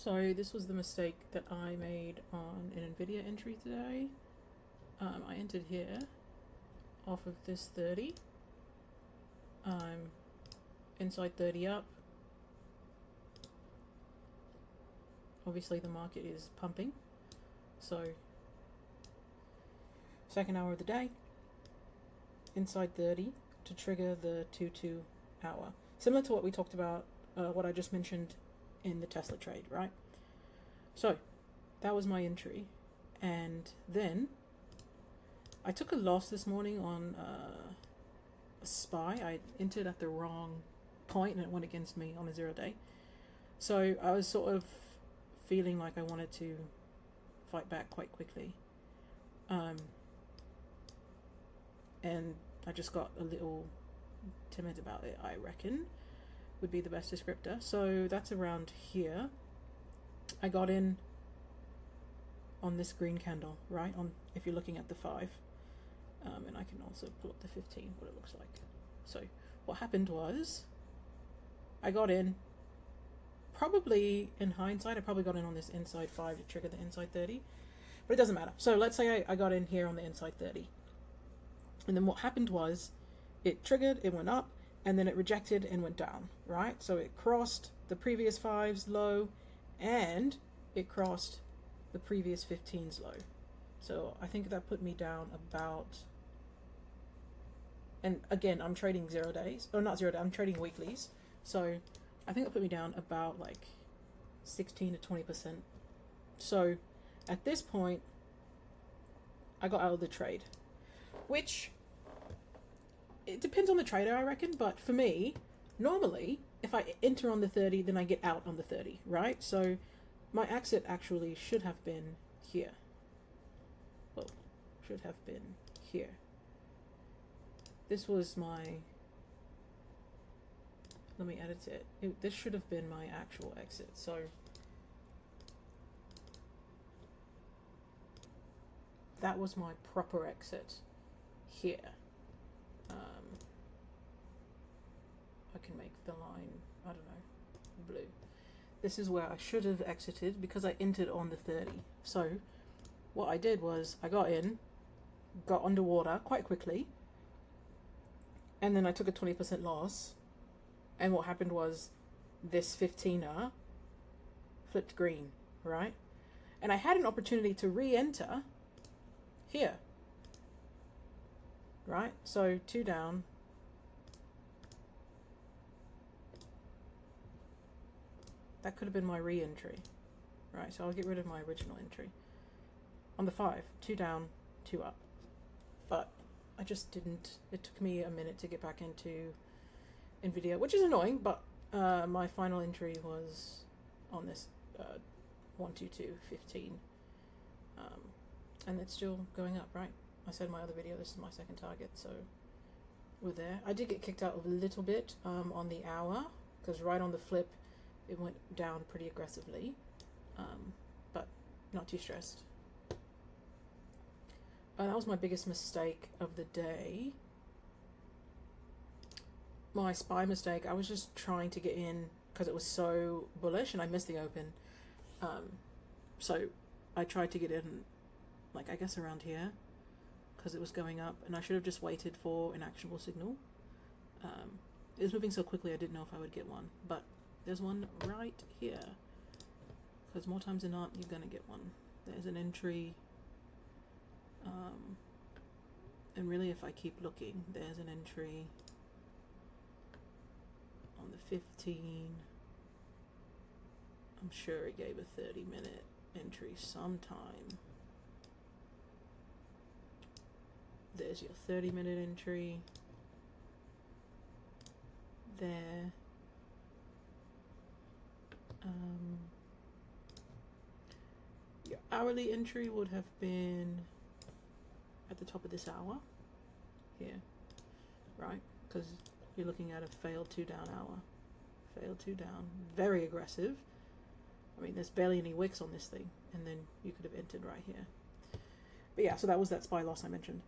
So this was the mistake that I made on an NVIDIA entry today. I entered here off of this 30. I'm inside 30 up. Obviously the market is pumping. So second hour of the day, inside 30 to trigger the 2-2 hour. Similar to what we talked about, what I just mentioned in the Tesla trade, right? So that was my entry. And then I took a loss this morning on a SPY. I entered at the wrong point and it went against me on a 0 day. So I was sort of feeling like I wanted to fight back quite quickly. And I just got a little timid about it, I reckon, would be the best descriptor. So that's around here. I got in on this green candle, right? On if you're looking at the 5. And I can also pull up the 15, what it looks like. So what happened was I got in, probably in hindsight, I probably got in on this inside 5 to trigger the inside 30, but it doesn't matter. So let's say I got in here on the inside 30. And then what happened was it triggered, it went up, and then it rejected and went down, right? So it crossed the previous 5's low and it crossed the previous 15's low. So I think that put me down about, and again, I'm trading 0 days, or not 0 days, I'm trading weeklies. So I think that put me down about like 16 to 20%. So at this point, I got out of the trade, which it depends on the trader, I reckon. But for me, normally, if I enter on the 30, then I get out on the 30, right? So my exit actually should have been here. Well, should have been here. This was my, let me edit it. This should have been my actual exit. So that was my proper exit here. I can make the line, I don't know, blue. This is where I should have exited because I entered on the 30. So what I did was I got in, got underwater quite quickly, and then I took a 20% loss. And what happened was this 15er flipped green, right? And I had an opportunity to re-enter here, right? So 2 down. That could have been my re-entry, right? So I'll get rid of my original entry. On the 5, 2 down, 2 up. But I just didn't, it took me a minute to get back into NVIDIA, which is annoying, but my final entry was on this 122.15. And it's still going up, right? I said in my other video, this is my second target, so we're there. I did get kicked out a little bit on the hour, because right on the flip, it went down pretty aggressively, but not too stressed. That was my biggest mistake of the day. My SPY mistake, I was just trying to get in because it was so bullish and I missed the open. So I tried to get in, like I guess around here, because it was going up and I should have just waited for an actionable signal. It was moving so quickly I didn't know if I would get one, but there's one right here, because more times than not you're gonna get one. There's an entry, and really if I keep looking, there's an entry on the 15. I'm sure it gave a 30-minute entry sometime. There's your 30-minute entry there. Your hourly entry would have been at the top of this hour here, right? Because you're looking at a failed 2 down hour. Failed 2 down. Very aggressive. I mean, there's barely any wicks on this thing, and then you could have entered right here. But yeah, so that was that SPY loss I mentioned.